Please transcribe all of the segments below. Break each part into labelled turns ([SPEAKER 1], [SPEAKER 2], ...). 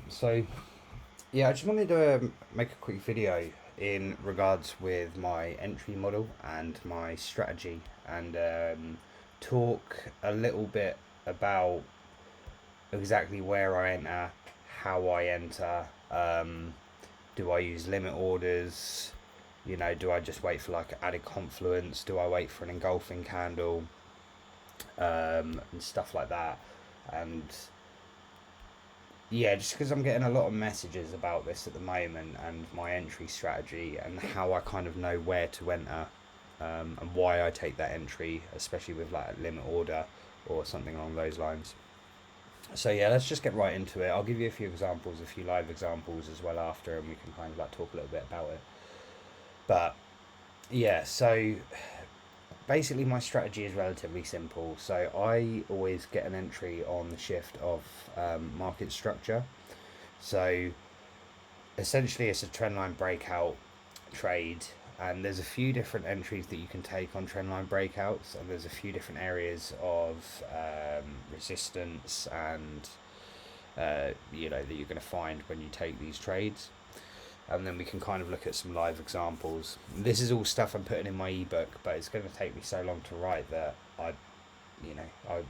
[SPEAKER 1] So yeah, I just wanted to make a quick video in regards with my entry model and my strategy, and talk a little bit about exactly where I enter, how I enter. Do I use limit orders? Do I just wait for like added confluence? Do I wait for an engulfing candle? And stuff like that. And yeah, just because I'm getting a lot of messages about this at the moment and my entry strategy and how I kind of know where to enter, and why I take that entry, especially with like a limit order or something along those lines. So yeah, let's just get right into it. I'll give you a few examples, a few live examples as well after, and we can kind of like talk a little bit about it. But yeah, so basically my strategy is relatively simple. So I always get an entry on the shift of market structure. So essentially, it's a trendline breakout trade, and there's a few different entries that you can take on trendline breakouts, and there's a few different areas of resistance and that you're going to find when you take these trades. And then we can kind of look at some live examples. This is all stuff I'm putting in my ebook, but it's going to take me so long to write that I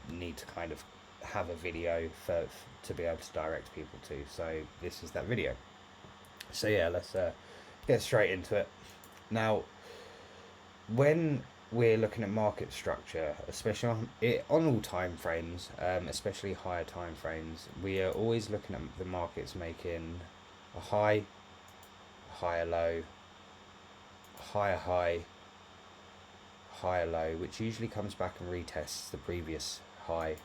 [SPEAKER 1] need to kind of have a video to be able to direct people to. So this is that video. So yeah, let's get straight into it. Now, when we're looking at market structure, especially on all time frames, especially higher time frames, we are always looking at the markets making a high, higher low, higher high, higher low, which usually comes back and retests the previous high.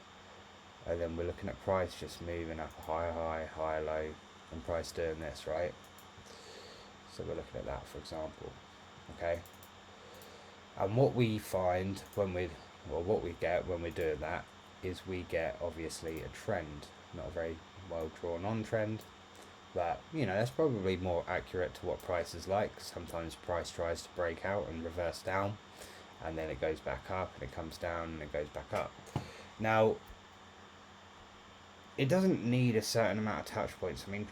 [SPEAKER 1] And then we're looking at price just moving up a higher high, higher low, and price doing this, right? So we're looking at that, for example. Okay. And what we find what we get when we're doing that is we get obviously a trend, not a very well drawn on trend, but that's probably more accurate to what price is like. Sometimes price tries to break out and reverse down, and then it goes back up, and it comes down, and it goes back up. Now, it doesn't need a certain amount of touch points. I mean,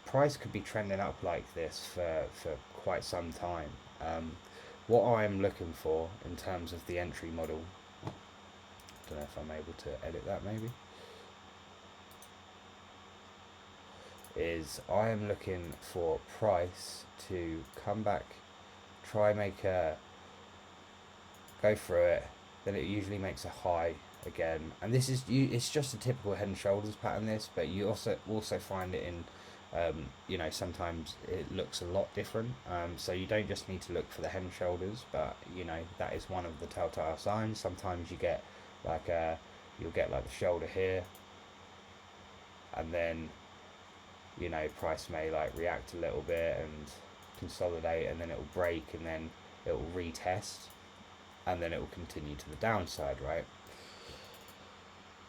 [SPEAKER 1] price could be trending up like this for quite some time. What I'm looking for in terms of the entry model, I don't know if I'm able to edit that maybe, is I am looking for price to come back, try make a, go through it, then it usually makes a high again, and it's just a typical head and shoulders pattern, this, but you also find it in sometimes it looks a lot different, so you don't just need to look for the head and shoulders, but that is one of the telltale signs. Sometimes you get like you'll get like the shoulder here, and then price may like react a little bit and consolidate, and then it will break, and then it will retest, and then it will continue to the downside, right?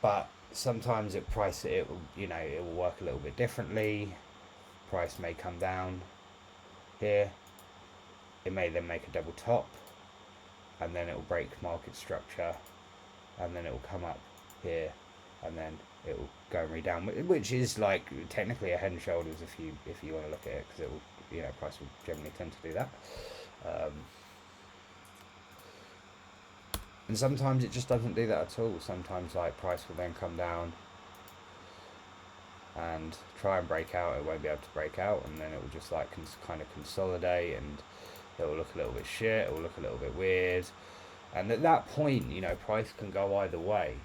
[SPEAKER 1] But sometimes it will work a little bit differently. Price may come down here, it may then make a double top, and then it will break market structure, and then it will come up here, and then it will go and read down, which is like technically a head and shoulders if you want to look at it, because it will price will generally tend to do that. And sometimes it just doesn't do that at all. Sometimes like price will then come down and try and break out, it won't be able to break out, and then it will just like kind of consolidate, and it will look a little bit shit, it will look a little bit weird, and at that point price can go either way.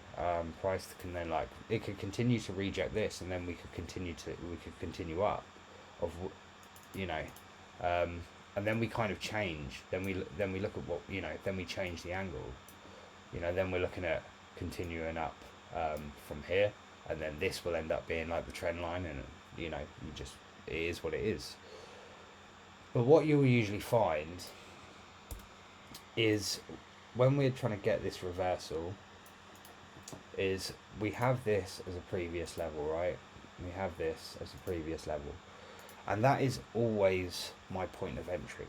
[SPEAKER 1] Price can then it could continue to reject this, and then we could continue up of you know and then we kind of change, then we look at what then we change the angle, then we're looking at continuing up from here, and then this will end up being like the trend line, and it is what it is. But what you'll usually find is when we're trying to get this reversal is we have this as a previous level, right? We have this as a previous level, and that is always my point of entry.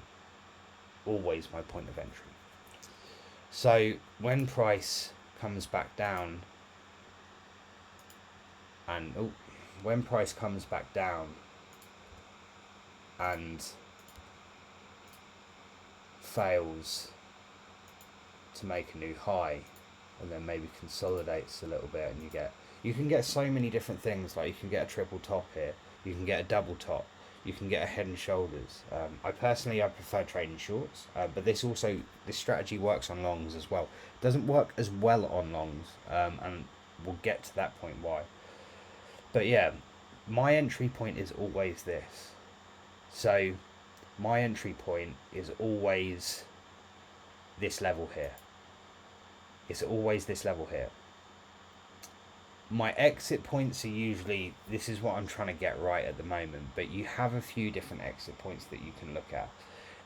[SPEAKER 1] Always my point of entry. So when price comes back down, and when price comes back down and fails to make a new high, and then maybe consolidates a little bit, and you can get so many different things. Like you can get a triple top here, you can get a double top, you can get a head and shoulders. I prefer trading shorts, but this strategy works on longs as well. It doesn't work as well on longs, and we'll get to that point why. But yeah, my entry point is always this. So my entry point is always this level here. It's always this level here. My exit points are usually, this is what I'm trying to get right at the moment, but you have a few different exit points that you can look at.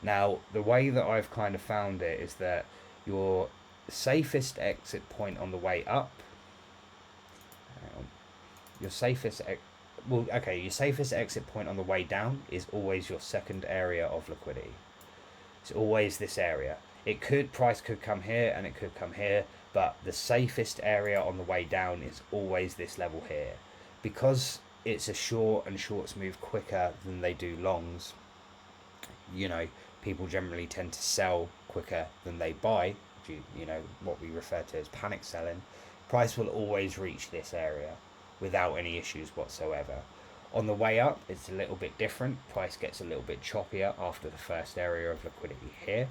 [SPEAKER 1] Now, the way that I've kind of found it is that your safest exit point on the way up, your safest exit point on the way down is always your second area of liquidity. It's always this area. Price could come here and it could come here, but the safest area on the way down is always this level here. Because it's a short and shorts move quicker than they do longs, people generally tend to sell quicker than they buy, what we refer to as panic selling. Price will always reach this area without any issues whatsoever. On the way up, it's a little bit different. Price gets a little bit choppier after the first area of liquidity here.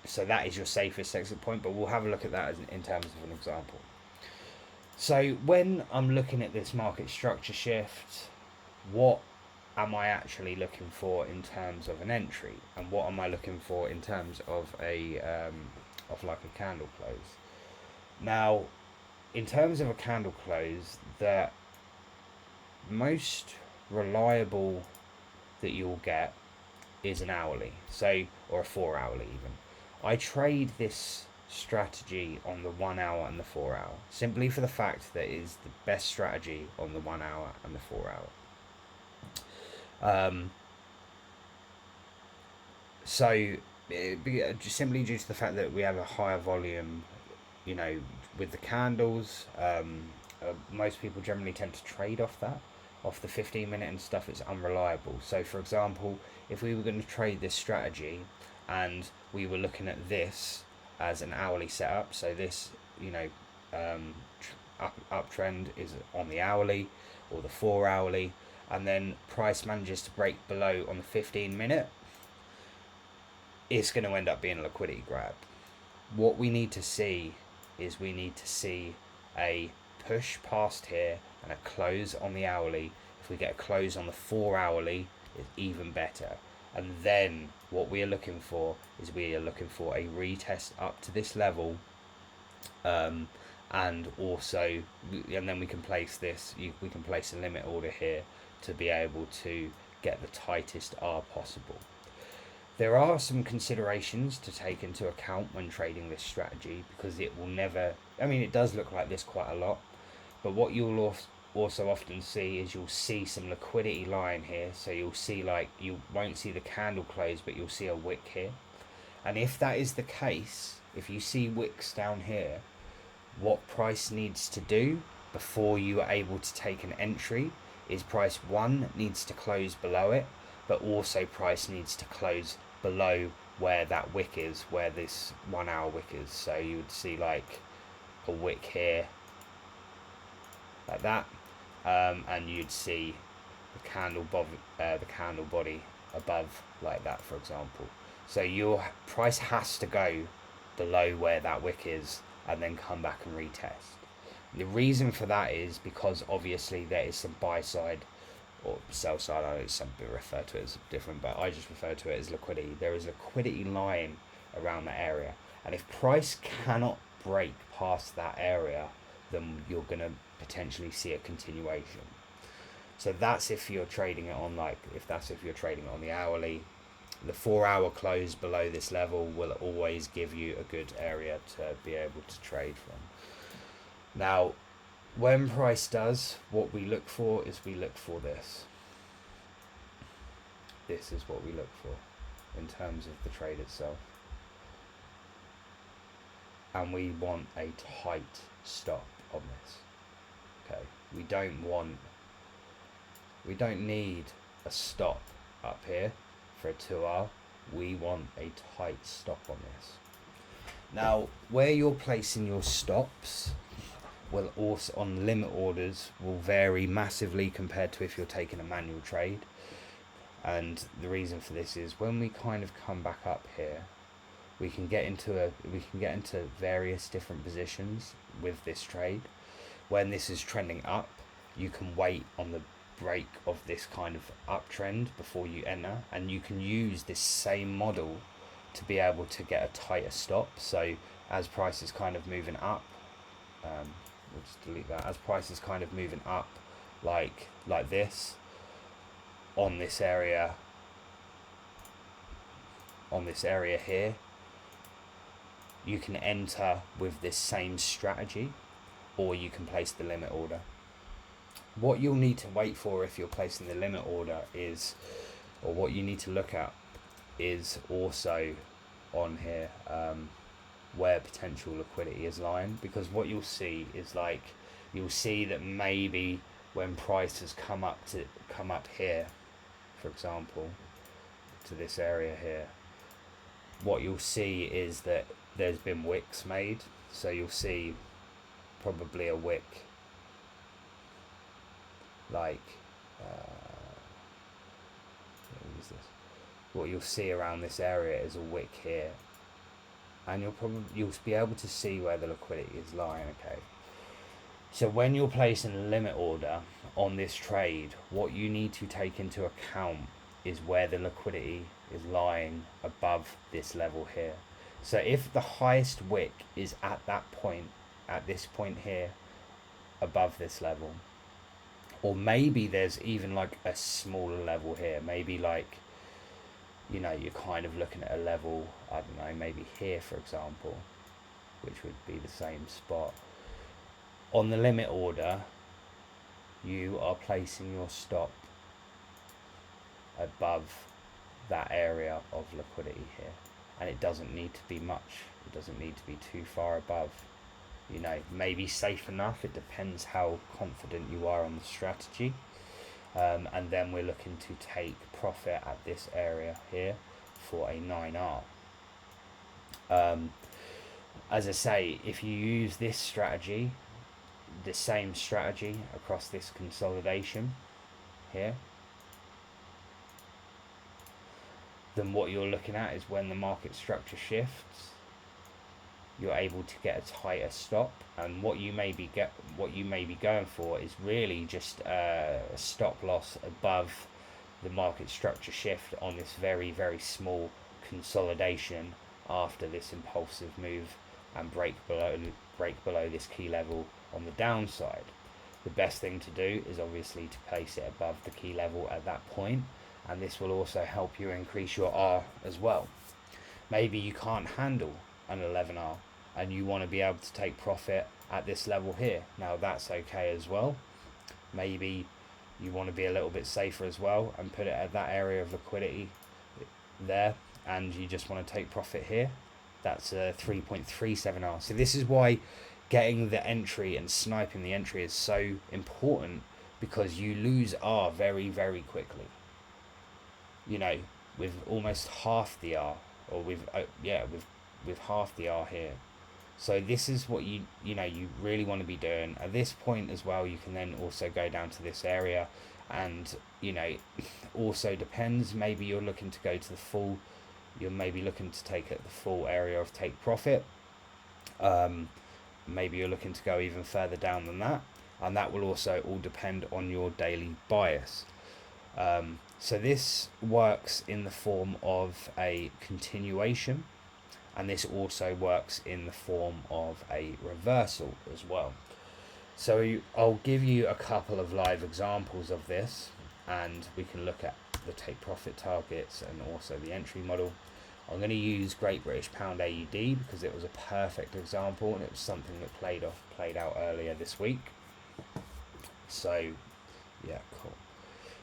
[SPEAKER 1] So that is your safest exit point, but we'll have a look at that in terms of an example. So when I'm looking at this market structure shift, what am I actually looking for in terms of an entry, and what am I looking for in terms of a candle close? Now, in terms of a candle close, the most reliable that you'll get is an hourly, or a 4 hourly even. I trade this strategy on the 1 hour and the 4 hour, simply for the fact that it is the best strategy on the 1 hour and the 4 hour. Just simply due to the fact that we have a higher volume, with the candles, most people generally tend to trade off the 15-minute and stuff. It's unreliable. So for example, if we were going to trade this strategy and we were looking at this as an hourly setup, so this uptrend is on the hourly or the 4 hourly, and then price manages to break below on the 15-minute, it's going to end up being a liquidity grab. What we need to see is a push past here and a close on the hourly. If we get a close on the 4 hourly, it's even better. And then what we are looking for is a retest up to this level, and then we can place we can place a limit order here to be able to get the tightest R possible. There are some considerations to take into account when trading this strategy, because it does look like this quite a lot, but what you'll also often see is you'll see some liquidity line here. So you'll see, you won't see the candle close, but you'll see a wick here. And if that is the case, if you see wicks down here, what price needs to do before you are able to take an entry is price needs to close below it, but also price needs to close below where that wick is, where this 1 hour wick is. So you would see a wick here like that, and you'd see the candle body above like that, for example. So your price has to go below where that wick is and then come back and retest. The reason for that is because obviously there is some buy side or sell side. I know some people refer to it as different, but I just refer to it as liquidity. There is a liquidity line around that area, and if price cannot break past that area, then you're going to potentially see a continuation. So that's if you're trading it on if you're trading it on the hourly. The 4 hour close below this level will always give you a good area to be able to trade from. Now, when price does, what we look for is this. This is what we look for in terms of the trade itself. And we want a tight stop on this. Okay, we don't need a stop up here for a 2R. We want a tight stop on this. Now, where you're placing your stops will also, on limit orders, will vary massively compared to if you're taking a manual trade. And the reason for this is when we kind of come back up here, we can get into various different positions with this trade. When this is trending up, you can wait on the break of this kind of uptrend before you enter, and you can use this same model to be able to get a tighter stop. So as price is kind of moving up, we'll just delete that. As price is kind of moving up like this on this area here, you can enter with this same strategy, or you can place the limit order. What you'll need to wait for if you're placing the limit order is, or what you need to look at is also on here, where potential liquidity is lying, because what you'll see is you'll see that maybe when prices come up here, for example, to this area here, what you'll see is that there's been wicks made. So you'll see probably a wick what you'll see around this area is a wick here, and you'll be able to see where the liquidity is lying. Okay, so when you're placing a limit order on this trade, what you need to take into account is where the liquidity is lying above this level here. So if the highest wick is at this point here, above this level, or maybe there's even like a smaller level here, maybe like, you know, you're kind of looking at a level, I don't know, maybe here, for example, which would be the same spot. On the limit order, you are placing your stop above that area of liquidity here, and it doesn't need to be much. It doesn't need to be too far above. You know, maybe safe enough. It depends how confident you are on the strategy. And then we're looking to take profit at this area here for a 9R. As I say, if you use this strategy, the same strategy across this consolidation here, then what you're looking at is when the market structure shifts, you're able to get a tighter stop, and what you may be going for is really just a stop loss above the market structure shift on this very, very small consolidation after this impulsive move and break below this key level on the downside. The best thing to do is obviously to place it above the key level at that point, and this will also help you increase your R as well. Maybe you can't handle an 11R and you want to be able to take profit at this level here. Now that's okay as well. Maybe you want to be a little bit safer as well and put it at that area of liquidity there, and you just want to take profit here. That's a 3.37R. So this is why getting the entry and sniping the entry is so important, because you lose R very, very quickly. You know, with almost half the R, or with half the R here. So this is what you really want to be doing at this point as well. You can then also go down to this area, and also depends, maybe you're looking to go to the full, you're maybe looking to take at the full area of take profit. Maybe you're looking to go even further down than that, and that will also all depend on your daily bias. So this works in the form of a continuation, and this also works in the form of a reversal as well. So I'll give you a couple of live examples of this, and we can look at the take profit targets and also the entry model. I'm going to use Great British Pound AUD because it was a perfect example, and it was something that played out earlier this week. So yeah, cool.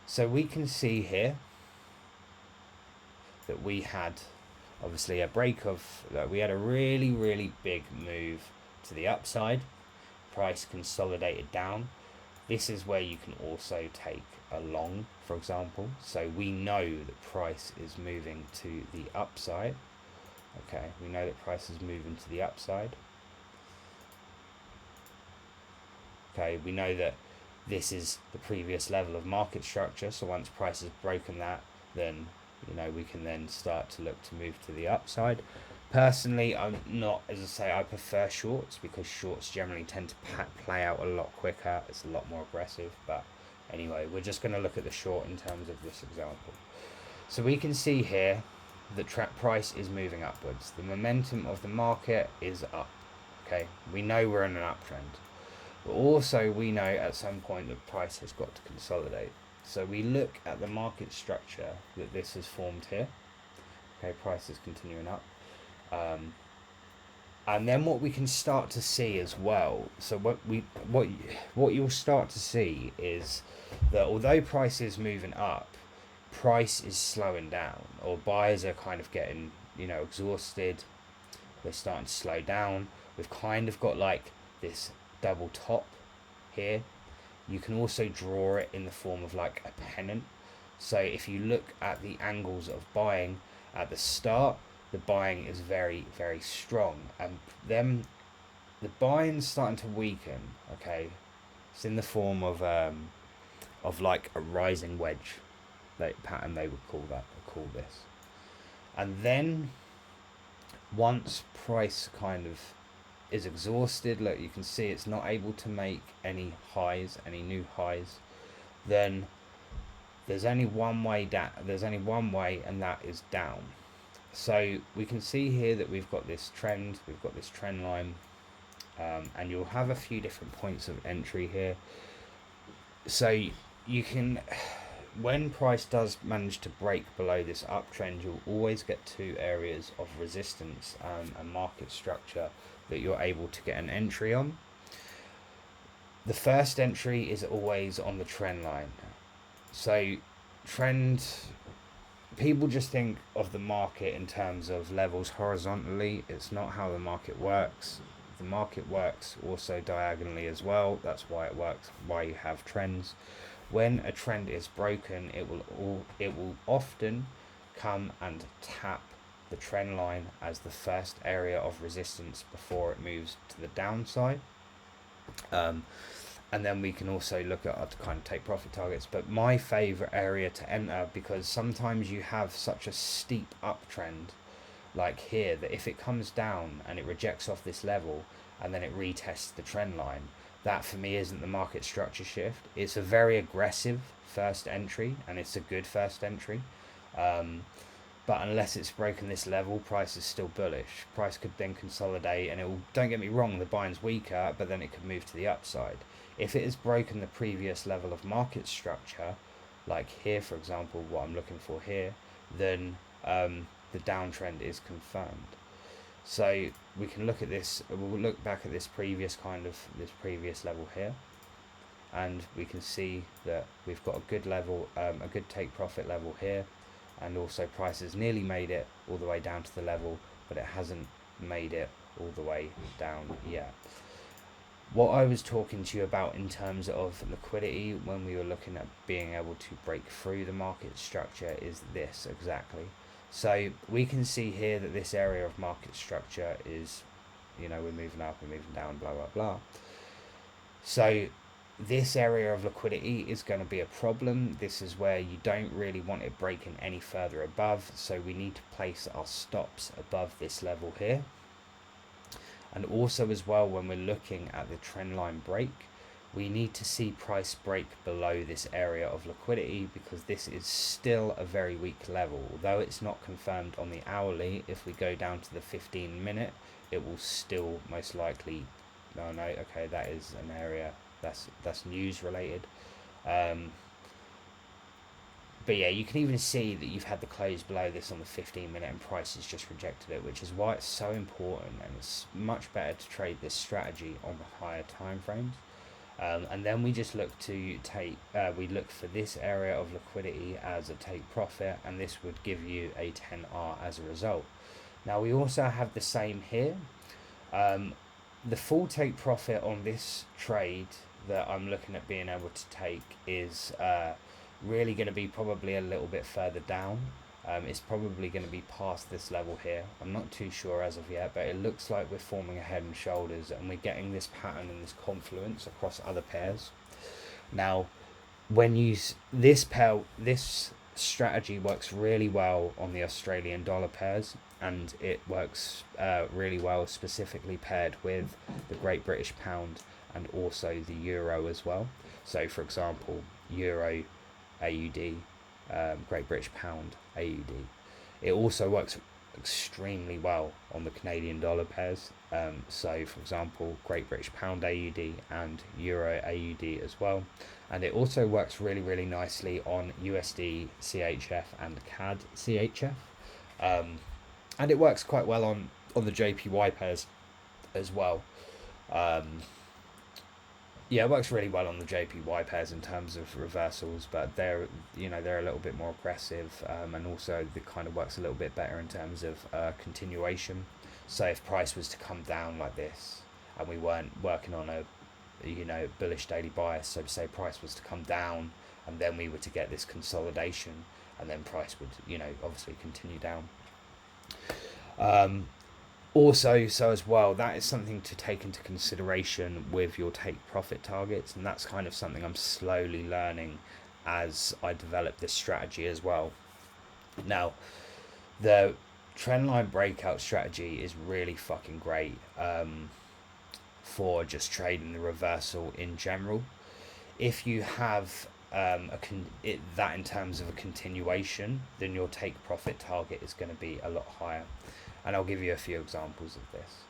[SPEAKER 1] So we can see here that we had obviously a break of, we had a really, really big move to the upside. price consolidated down, this is where you can also take a long, for example. So we know that price is moving to the upside. Okay, we know that price is moving to the upside. Okay, we know that this is the previous level of market structure. So once price has broken that, then we can then start to look to move to the upside. Personally, I'm not, as I say, I prefer shorts because shorts generally tend to play out a lot quicker. It's a lot more aggressive. But anyway, we're just going to look at the short in terms of this example. So we can see here that price is moving upwards. The momentum of the market is up. Okay, we know we're in an uptrend. But also we know at some point that price has got to consolidate. So we look at the market structure that this has formed here. Okay, price is continuing up. And then what we can start to see as well, so what you'll start to see is that although price is moving up, price is slowing down, or buyers are kind of getting exhausted. They're starting to slow down. We've kind of got like this double top here. You can also draw it in the form of like a pennant. So if you look at the angles of buying at the start, the buying is very, very strong, and then the buying's starting to weaken. Okay, it's in the form of like a rising wedge, like pattern they would call this. And then once price kind of is exhausted, look, you can see it's not able to make any new highs, then there's only one way down. There's only one way, and that is down. So we can see here that we've got this trend, we've got this trend line, and you'll have a few different points of entry here. So you can, when price does manage to break below this uptrend, you'll always get two areas of resistance and market structure that you're able to get an entry on. The first entry is always on the trend line. So people just think of the market in terms of levels horizontally. It's not how the market works. The market works also diagonally as well. That's why it works, why you have trends. When a trend is broken, it will often come and tap the trend line as the first area of resistance before it moves to the downside. And then we can also look at to kind of take profit targets. But my favorite area to enter, because sometimes you have such a steep uptrend like here, that if it comes down and it rejects off this level and then it retests the trend line, that for me isn't the market structure shift. It's a very aggressive first entry, and it's a good first entry. But unless it's broken this level, price is still bullish. Price could then consolidate, and don't get me wrong, the buying's weaker, but then it could move to the upside. If it has broken the previous level of market structure, like here, for example, what I'm looking for here, then the downtrend is confirmed. So we can look at this, we'll look back at this previous level here, and we can see that we've got a good level, a good take profit level here, and also price has nearly made it all the way down to the level, but it hasn't made it all the way down yet. What I was talking to you about in terms of liquidity when we were looking at being able to break through the market structure is this exactly. So we can see here that this area of market structure is, we're moving up, we're moving down, blah, blah, blah. So this area of liquidity is going to be a problem. This is where you don't really want it breaking any further above. So we need to place our stops above this level here. And also as well, when we're looking at the trend line break, we need to see price break below this area of liquidity, because this is still a very weak level. Although it's not confirmed on the hourly, if we go down to the 15-minute, it will still most likely, okay, that is an area that's news related. But yeah, you can even see that you've had the close below this on the 15-minute, and price has just rejected it, which is why it's so important, and it's much better to trade this strategy on the higher time frames. And then we just look to we look for this area of liquidity as a take profit, and this would give you a 10R as a result. Now we also have the same here. the full take profit on this trade that I'm looking at being able to take is really going to be probably a little bit further down. It's probably going to be past this level here. I'm not too sure as of yet, but it looks like we're forming a head and shoulders, and we're getting this pattern and this confluence across other pairs. Now, when you this strategy works really well on the Australian dollar pairs, and it works really well specifically paired with the Great British Pound and also the Euro as well. So, for example, Euro, AUD, Great British Pound, AUD. It also works extremely well on the Canadian dollar pairs. So, for example, Great British Pound AUD and Euro AUD as well. And it also works really, really nicely on USD CHF and CAD CHF. And it works quite well on the JPY pairs as well. Yeah, it works really well on the JPY pairs in terms of reversals, but they're a little bit more aggressive, and also it kind of works a little bit better in terms of continuation. So if price was to come down like this, and we weren't working on a bullish daily bias, so say price was to come down, and then we were to get this consolidation, and then price would obviously continue down. Also, so as well, that is something to take into consideration with your take profit targets, and that's kind of something I'm slowly learning as I develop this strategy as well. Now, the trendline breakout strategy is really fucking great for just trading the reversal in general. If you have that in terms of a continuation, then your take profit target is going to be a lot higher. And I'll give you a few examples of this.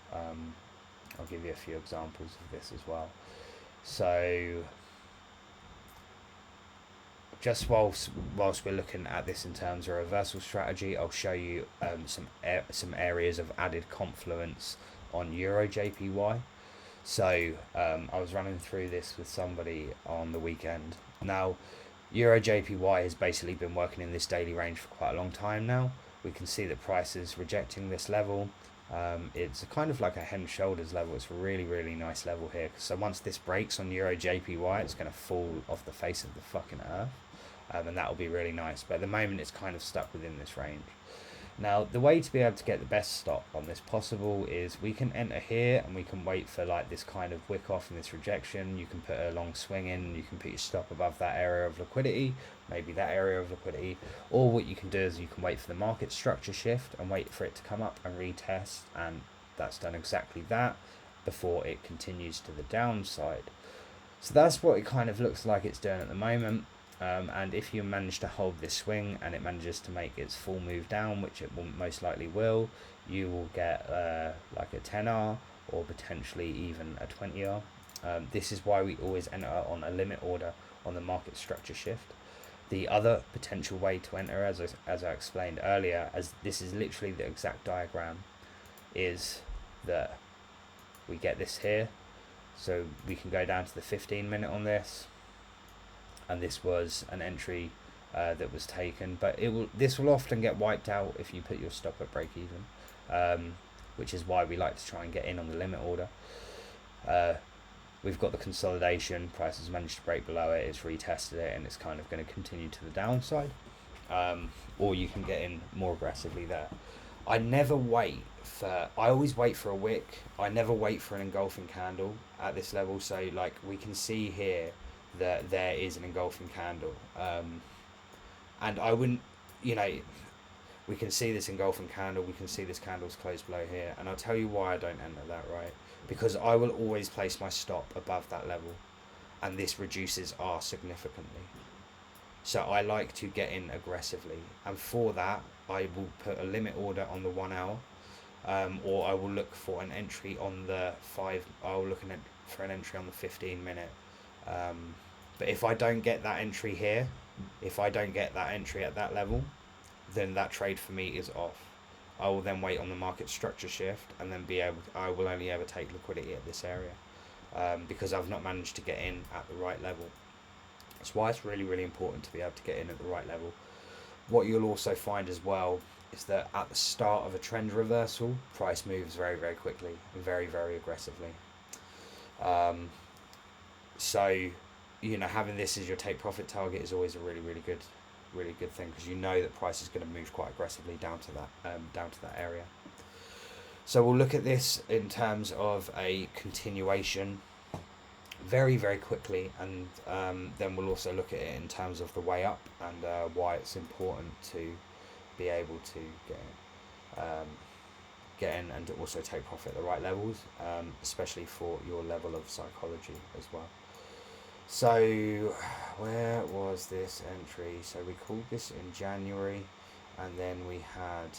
[SPEAKER 1] As well. So, just whilst we're looking at this in terms of reversal strategy, I'll show you some areas of added confluence on Euro JPY. So, I was running through this with somebody on the weekend. Now, Euro JPY has basically been working in this daily range for quite a long time now. We can see that price is rejecting this level. It's kind of like a head and shoulders level. It's a really, really nice level here. So once this breaks on Euro JPY, it's going to fall off the face of the fucking earth. And that'll be really nice. But at the moment, it's kind of stuck within this range. Now, the way to be able to get the best stop on this possible is we can enter here and we can wait for like this kind of wick off and this rejection. You can put a long swing in, you can put your stop above that area of liquidity, maybe that area of liquidity, or what you can do is you can wait for the market structure shift and wait for it to come up and retest, and that's done exactly that before it continues to the downside. So that's what it kind of looks like it's doing at the moment. And if you manage to hold this swing and it manages to make its full move down, which it will most likely will, you will get like a 10R or potentially even a 20R. This is why we always enter on a limit order on the market structure shift. The other potential way to enter, as I explained earlier, as this is literally the exact diagram, is that we get this here. So we can go down to the 15-minute on this. And this was an entry that was taken, but this will often get wiped out if you put your stop at break even, which is why we like to try and get in on the limit order. We've got the consolidation, price has managed to break below it, it's retested it, and it's kind of going to continue to the downside, or you can get in more aggressively there. I always wait for a wick. I never wait for an engulfing candle at this level. So like we can see here that there is an engulfing candle, and I wouldn't, we can see this engulfing candle, we can see this candle's closed below here, and I'll tell you why I don't enter that, right? Because I will always place my stop above that level, and this reduces R significantly. So I like to get in aggressively, and for that I will put a limit order on the 1 hour, or I will look for an entry on the 5. I'll look for an entry on the 15-minute. But if I don't get that entry here, if I don't get that entry at that level, then that trade for me is off. I will then wait on the market structure shift and then I will only ever take liquidity at this area, because I've not managed to get in at the right level. That's why it's really, really important to be able to get in at the right level. What you'll also find as well is that at the start of a trend reversal, price moves very, very quickly, very, very aggressively. So, you know, having this as your take profit target is always a really, really good thing, because you know that price is going to move quite aggressively down to that area. So we'll look at this in terms of a continuation very, very quickly, and then we'll also look at it in terms of the way up and why it's important to be able to get in and also take profit at the right levels, especially for your level of psychology as well. So where was this entry? So we called this in January, and then we had,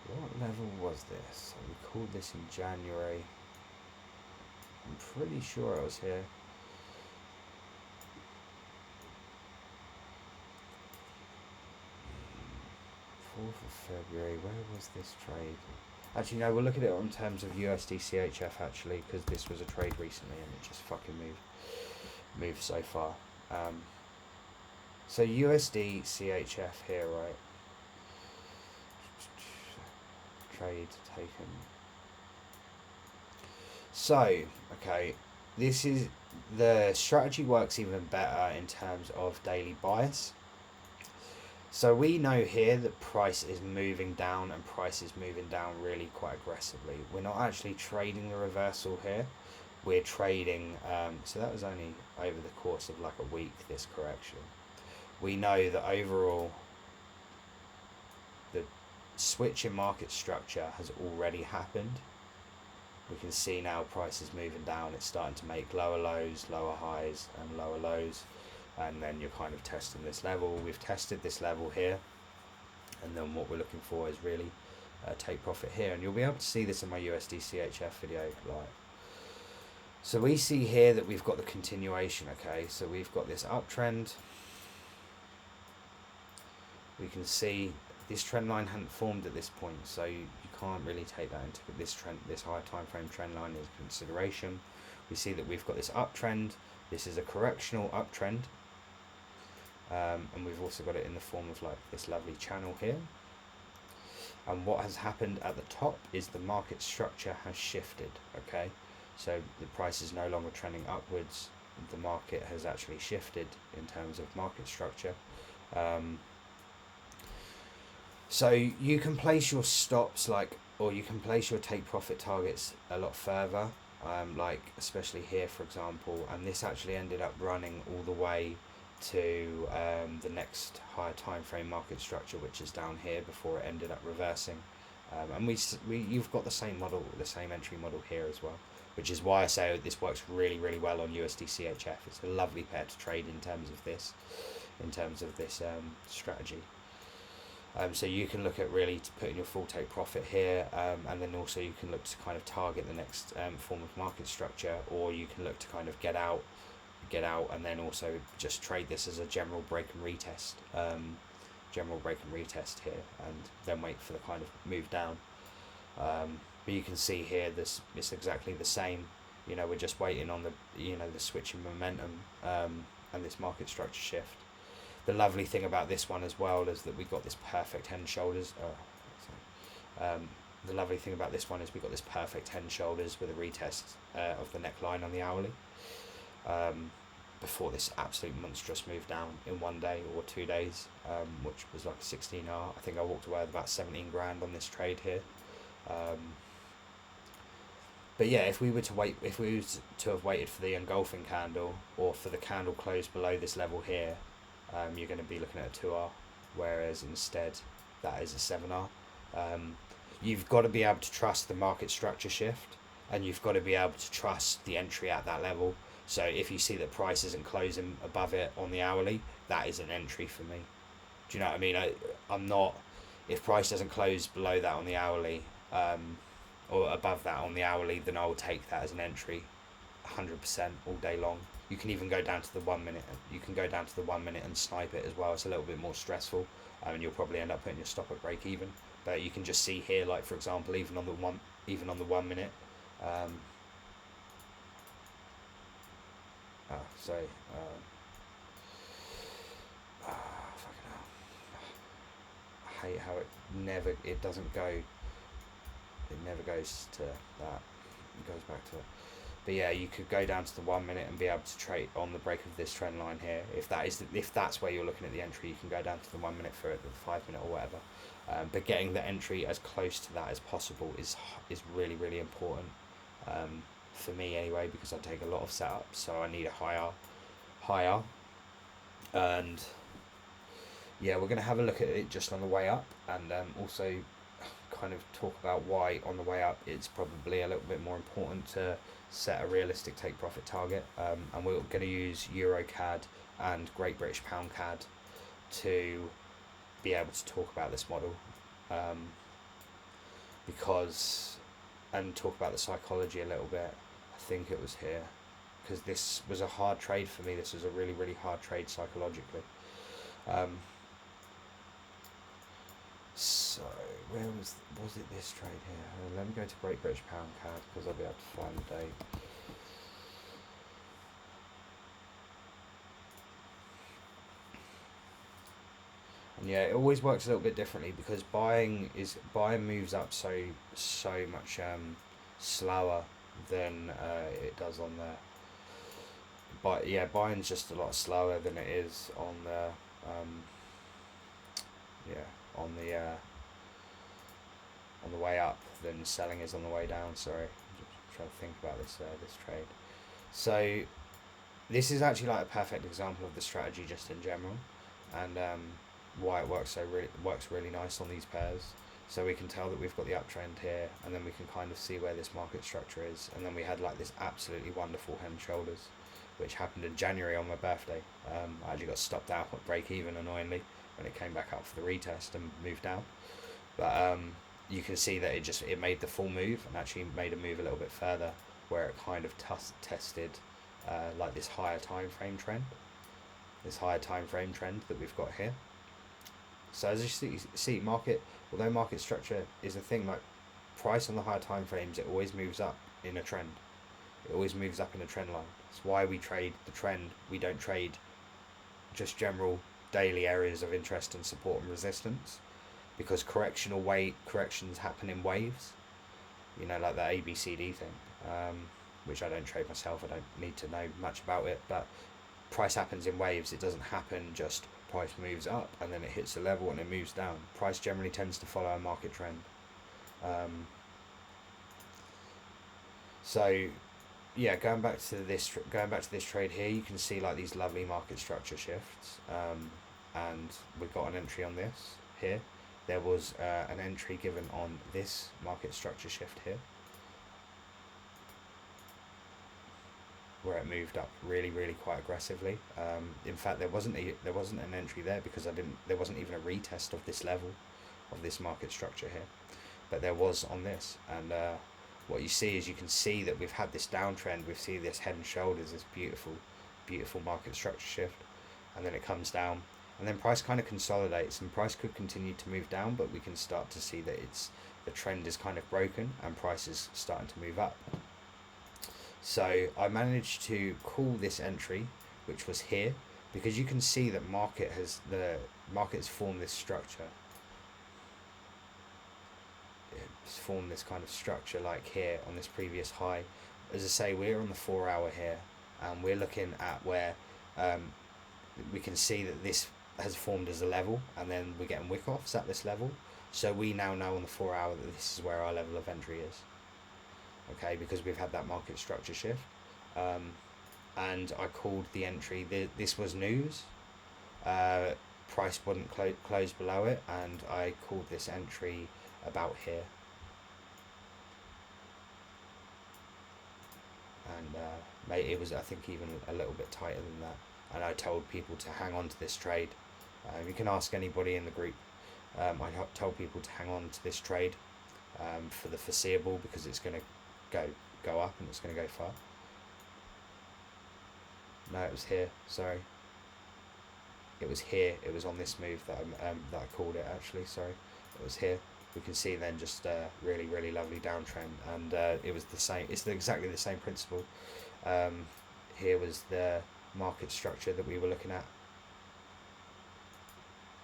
[SPEAKER 1] what level was this? So we called this in January. I'm pretty sure I was here. February, where was this trade? Actually, no, we'll look at it in terms of USD CHF, actually, because this was a trade recently and it just fucking moved so far. So USD CHF here, right? Trade taken. So, okay, this is, the strategy works even better in terms of daily bias. So we know here that price is moving down, and price is moving down really quite aggressively. We're not actually trading the reversal here. We're trading, so that was only over the course of like a week, this correction. We know that overall the switch in market structure has already happened. We can see now price is moving down. It's starting to make lower lows, lower highs, and lower lows. And then you're kind of testing this level. We've tested this level here, and then what we're looking for is really take profit here, and you'll be able to see this in my USD CHF video live. So we see here that we've got the continuation. Okay, so we've got this uptrend. We can see this trend line hadn't formed at this point, so you can't really take that into this higher time frame trend line into consideration. We see that we've got this uptrend. This is a correctional uptrend. And we've also got it in the form of like this lovely channel here. And what has happened at the top is the market structure has shifted. Okay, so the price is no longer trending upwards. The market has actually shifted in terms of market structure. So you can place your stops or you can place your take profit targets a lot further, like especially here, for example, and this actually ended up running all the way to the next higher time frame market structure, which is down here, before it ended up reversing. And you've got the same model, the same entry model here as well, which is why I say this works really, really well on USD CHF. It's a lovely pair to trade in terms of this strategy. So you can look at really to put in your full take profit here, and then also you can look to kind of target the next form of market structure, or you can look to kind of get out, and then also just trade this as a general break and retest, here, and then wait for the kind of move down. But you can see here this it's exactly the same. You know, we're just waiting on the the switch in momentum and this market structure shift. The lovely thing about this one as well is that we got this perfect head and shoulders. The lovely thing about this one is we got this perfect head and shoulders with a retest of the neckline on the hourly. Before this absolute monstrous move down in 1 day or 2 days, which was like a 16R. I think I walked away with about 17 grand on this trade here. But yeah, if we were to have waited for the engulfing candle, or for the candle close below this level here, you're going to be looking at a 2R, whereas instead that is a 7R. You've got to be able to trust the market structure shift, and you've got to be able to trust the entry at that level. So if you see that price isn't closing above it on the hourly, that is an entry for me. Do you know what I mean? I'm not, if price doesn't close below that on the hourly, or above that on the hourly, then I'll take that as an entry 100% all day long. You can even go down to the 1 minute. You can go down to the 1 minute and snipe it as well. It's a little bit more stressful, and you'll probably end up putting your stop at break even. But you can just see here, like for example, even on the 1 minute. Fucking hell. I hate how it doesn't go, it never goes to that, it goes back to it. But yeah, you could go down to the 1 minute and be able to trade on the break of this trend line here. If that's where you're looking at the entry, you can go down to the 1 minute for it, the 5 minute or whatever. But getting the entry as close to that as possible is really, really important, for me anyway, because I take a lot of setups, so I need a higher. And yeah, we're going to have a look at it just on the way up, and also kind of talk about why on the way up it's probably a little bit more important to set a realistic take profit target. And we're going to use Euro CAD and Great British Pound CAD to be able to talk about this model, and talk about the psychology a little bit. I think it was here, because this was a hard trade for me. This was a really, really hard trade psychologically. So where was it this trade here? Let me go to Great British Pound CAD, because I'll be able to find the date. And yeah, it always works a little bit differently, because buying moves up so much slower than it does on there. But yeah, buying's just a lot slower than it is on the on the way up than selling is on the way down. Sorry, I'm just trying to think about this trade. So this is actually like a perfect example of the strategy just in general, and why it works really nice on these pairs. So we can tell that we've got the uptrend here, and then we can kind of see where this market structure is, and then we had like this absolutely wonderful head and shoulders, which happened in January on my birthday. I actually got stopped out at break even, annoyingly, when it came back up for the retest and moved down. But you can see that it made the full move, and actually made a move a little bit further, where it kind of tested like this higher time frame trend that we've got here. So as you see, although market structure is a thing, like price on the higher time frames, it always moves up in a trend. It always moves up in a trend line. That's why we trade the trend. We don't trade just general daily areas of interest and support and resistance, because corrections happen in waves. You know, like the ABCD thing, which I don't trade myself. I don't need to know much about it, but price happens in waves. It doesn't happen just price moves up and then it hits a level and it moves down. Price generally tends to follow a market trend. So yeah, going back to this trade here, you can see like these lovely market structure shifts, and we've got an entry on this here. There was an entry given on this market structure shift here, where it moved up really, really quite aggressively. In fact, there wasn't an entry there, because there wasn't even a retest of this level of this market structure here, but there was on this. And what you see is, you can see that we've had this downtrend. We've seen this head and shoulders, this beautiful market structure shift, and then it comes down, and then price kind of consolidates, and price could continue to move down, but we can start to see that the trend is kind of broken and price is starting to move up. So I managed to call this entry, which was here, because you can see that the market has formed this structure. It's formed this kind of structure like here on this previous high. As I say, we're on the 4 hour here, and we're looking at where we can see that this has formed as a level, and then we're getting wick offs at this level. So we now know on the 4 hour that this is where our level of entry is. Okay, because we've had that market structure shift, and I called the entry. This was news. Price wouldn't close below it, and I called this entry about here. And it was, I think, even a little bit tighter than that. And I told people to hang on to this trade. You can ask anybody in the group. I told people to hang on to this trade for the foreseeable, because it's going to go up, and it's going to go far. No, it was here. Sorry. It was here. It was on this move that I called it, actually. Sorry. It was here. We can see then just a really, really lovely downtrend, and it was the same. It's exactly the same principle. Here was the market structure that we were looking at.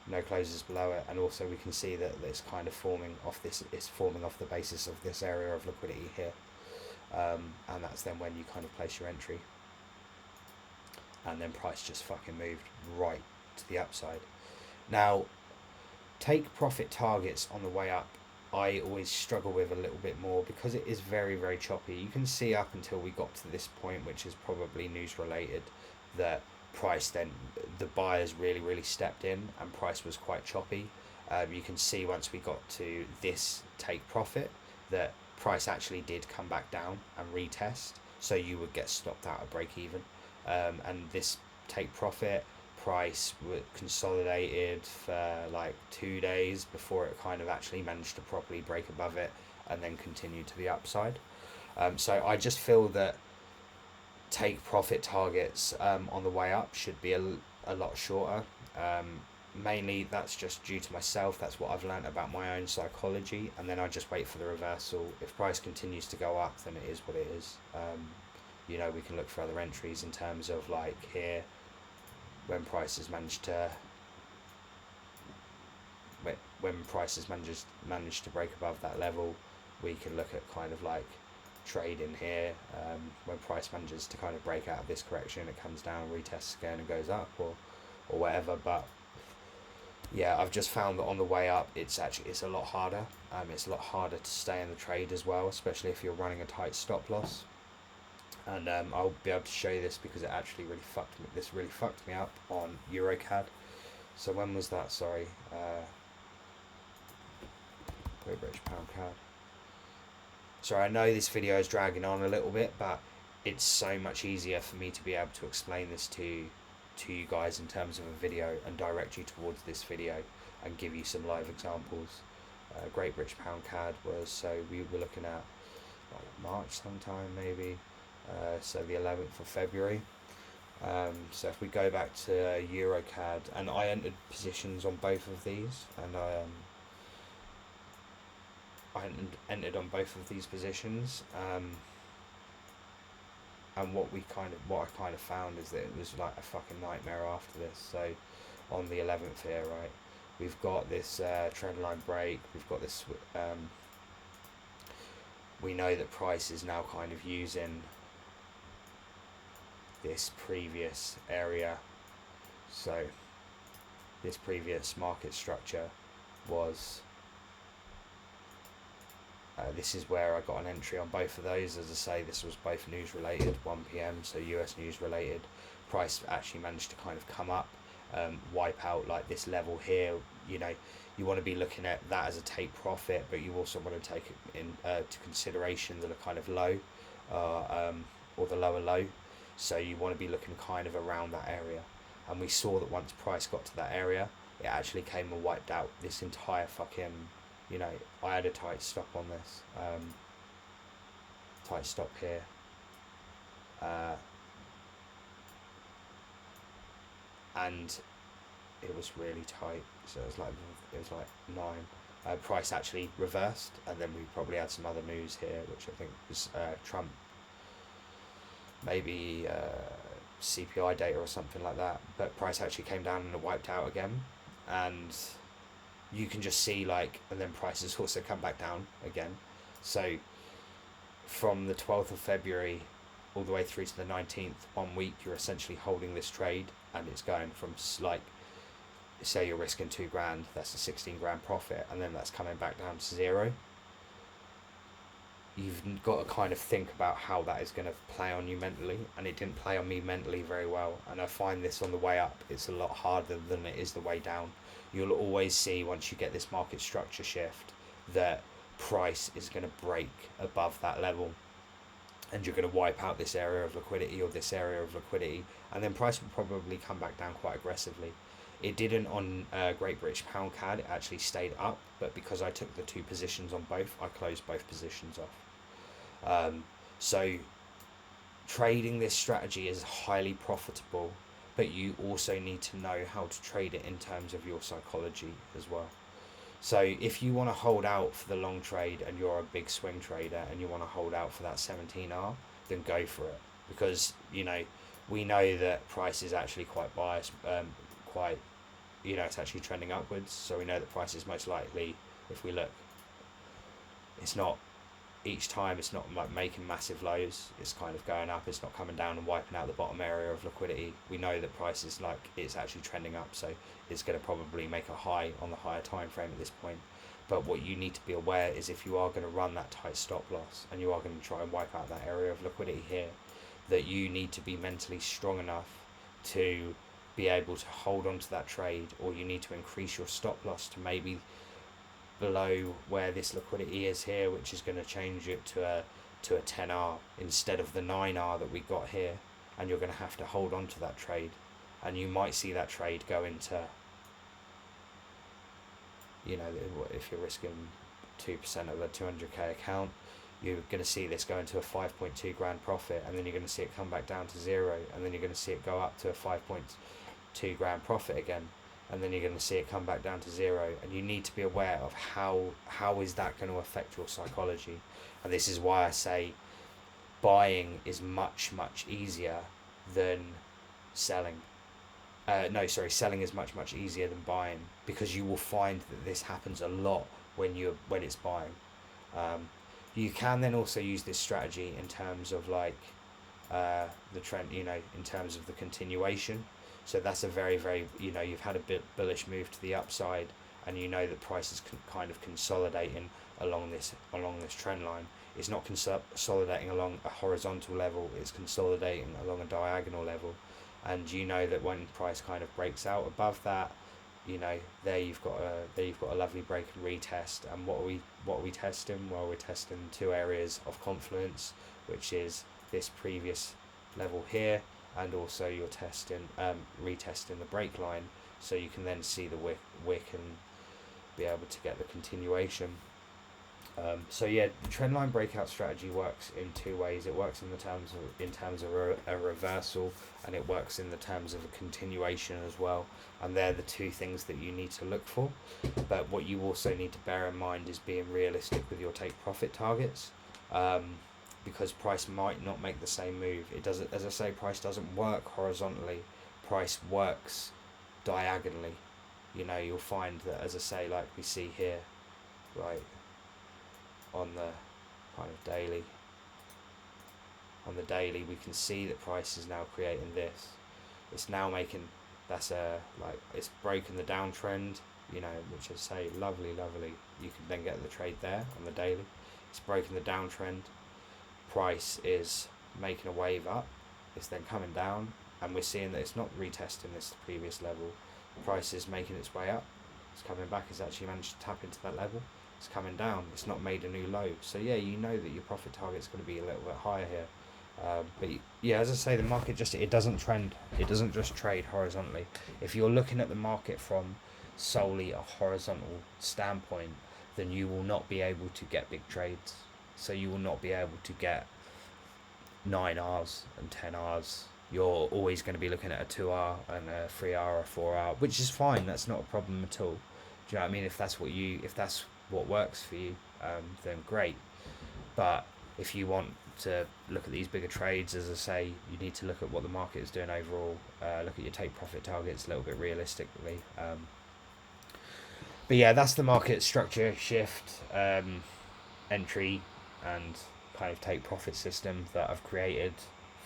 [SPEAKER 1] no closes below it, and also we can see that it's kind of forming off this, it's forming off the basis of this area of liquidity here, and that's then when you kind of place your entry, and then price just fucking moved right to the upside. Now, take profit targets on the way up I always struggle with a little bit more, because it is very, very choppy. You can see up until we got to this point, which is probably news related, that price then, the buyers really, really stepped in and price was quite choppy. You can see once we got to this take profit that price actually did come back down and retest, so you would get stopped out of break even. And this take profit, price consolidated for like 2 days before it kind of actually managed to properly break above it and then continue to the upside. So I just feel that take profit targets on the way up should be a lot shorter. Mainly that's just due to myself, that's what I've learned about my own psychology, and then I just wait for the reversal. If price continues to go up, then it is what it is. You know, we can look for other entries in terms of like here, when prices managed to managed to break above that level, we can look at kind of like trading here. When price manages to kind of break out of this correction, it comes down, retests again and goes up, or whatever. But yeah, I've just found that on the way up it's a lot harder. It's a lot harder to stay in the trade as well, especially if you're running a tight stop loss. And I'll be able to show you this because it actually really fucked me up on EuroCAD. So when was that? Sorry, Great British Pound CAD. Sorry, I know this video is dragging on a little bit, but it's so much easier for me to be able to explain this to you guys in terms of a video and direct you towards this video and give you some live examples. Great British Pound CAD was, so we were looking at like March sometime maybe. So the 11th of February. So if we go back to EuroCAD, and I entered positions on both of these, and I entered on both of these positions, and what I kind of found is that it was like a fucking nightmare after this. So on the 11th here, right, we've got this trendline break, we've got this, we know that price is now kind of using this previous area. So this previous market structure was, this is where I got an entry on both of those. As I say, this was both news related, 1 p.m, so US news related. Price actually managed to kind of come up, wipe out like this level here. You know, you want to be looking at that as a take profit, but you also want to take it in to consideration that are kind of low, or the lower low. So you want to be looking kind of around that area. And we saw that once price got to that area, it actually came and wiped out this entire fucking, you know, I had a tight stop on this, tight stop here, and it was really tight, so it was like 9. Price actually reversed, and then we probably had some other news here, which I think was Trump, maybe CPI data or something like that, but price actually came down and it wiped out again, and you can just see like, and then prices also come back down again. So from the 12th of February all the way through to the 19th, 1 week, you're essentially holding this trade, and it's going from like, say you're risking $2,000, that's a 16 grand profit, and then that's coming back down to 0. You've got to kind of think about how that is going to play on you mentally, and it didn't play on me mentally very well. And I find this on the way up, it's a lot harder than it is the way down. You'll always see, once you get this market structure shift, that price is going to break above that level, and you're going to wipe out this area of liquidity or this area of liquidity, and then price will probably come back down quite aggressively. It didn't on Great British Pound CAD, it actually stayed up, but because I took the 2 positions on both, I closed both positions off. So trading this strategy is highly profitable, but you also need to know how to trade it in terms of your psychology as well. So if you want to hold out for the long trade and you're a big swing trader and you want to hold out for that 17R, then go for it, because, you know, we know that price is actually quite biased, quite it's actually trending upwards. So we know that price is most likely, if we look, it's not each time, it's not like making massive lows, it's kind of going up, it's not coming down and wiping out the bottom area of liquidity. We know that price is like, it's actually trending up, so it's going to probably make a high on the higher time frame at this point. But what you need to be aware is, if you are going to run that tight stop loss and you are going to try and wipe out that area of liquidity here, that you need to be mentally strong enough to be able to hold on to that trade, or you need to increase your stop loss to maybe below where this liquidity is here, which is going to change it to a 10R instead of the 9R that we got here, and you're going to have to hold on to that trade, and you might see that trade go into, if you're risking 2% of the 200k account, you're going to see this go into a 5.2 grand profit, and then you're going to see it come back down to 0, and then you're going to see it go up to a 5.2 grand profit again, and then you're going to see it come back down to 0. And you need to be aware of how is that going to affect your psychology. And this is why I say buying is much easier than selling. Selling is much easier than buying, because you will find that this happens a lot when it's buying. You can then also use this strategy in terms of like the trend, in terms of the continuation. So that's a very, very, you've had a bit bullish move to the upside, and that price is kind of consolidating along this trend line. It's not consolidating along a horizontal level, it's consolidating along a diagonal level. And that when price kind of breaks out above that, there you've got a lovely break and retest. And what are we testing? Well, we're testing two areas of confluence, which is this previous level here, and also you're retesting the break line, so you can then see the wick and be able to get the continuation. The trendline breakout strategy works in two ways. It works in terms of a reversal, and it works in the terms of a continuation as well. And they're the two things that you need to look for. But what you also need to bear in mind is being realistic with your take profit targets. Because price might not make the same move. It doesn't, as I say, price doesn't work horizontally. Price works diagonally. You'll find that, as I say, like we see here, right, on the kind of daily. On the daily, we can see that price is now creating this. It's now making, it's broken the downtrend, which I say, lovely. You can then get the trade there on the daily. It's broken the downtrend. Price is making a wave up, it's then coming down, and we're seeing that it's not retesting this previous level. Price is making its way up, it's coming back, it's actually managed to tap into that level, it's coming down, it's not made a new low. So that your profit target's going to be a little bit higher here. As I say, the market it doesn't trend, it doesn't just trade horizontally. If you're looking at the market from solely a horizontal standpoint, then you will not be able to get big trades. So you will not be able to get 9Rs and 10Rs. You're always going to be looking at a 2R and a 3R or 4R, which is fine. That's not a problem at all. Do you know what I mean? If that's what works for you, then great. But if you want to look at these bigger trades, as I say, you need to look at what the market is doing overall. Look at your take profit targets a little bit realistically. That's the market structure shift, entry and kind of take profit system that I've created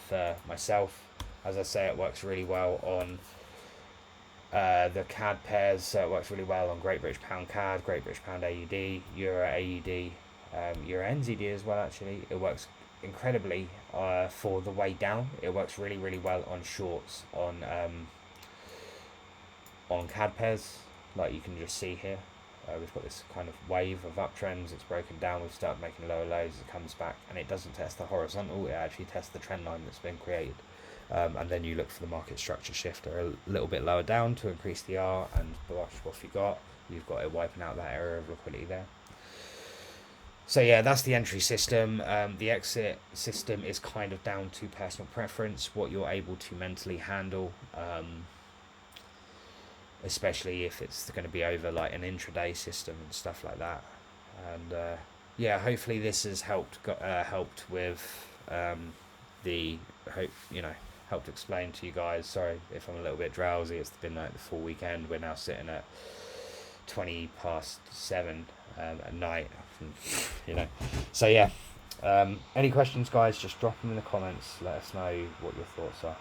[SPEAKER 1] for myself. As I say, it works really well on the CAD pairs, so it works really well on Great British Pound CAD, Great British Pound AUD, Euro AUD, Euro NZD as well. Actually, it works incredibly for the way down. It works really well on shorts on CAD pairs, like you can just see here. We've got this kind of wave of uptrends, it's broken down, we've started making lower lows, it comes back, and it doesn't test the horizontal, it actually tests the trend line that's been created. And then you look for the market structure shifter a little bit lower down to increase the R, and watch what you've got it wiping out that area of liquidity there. So that's the entry system. The exit system is kind of down to personal preference, what you're able to mentally handle. Especially if it's going to be over like an intraday system and stuff like that. And hopefully this has helped with helped explain to you guys. Sorry if I'm a little bit drowsy. It's been like the full weekend. We're now sitting at 7:20 at night. So yeah. Any questions, guys? Just drop them in the comments. Let us know what your thoughts are.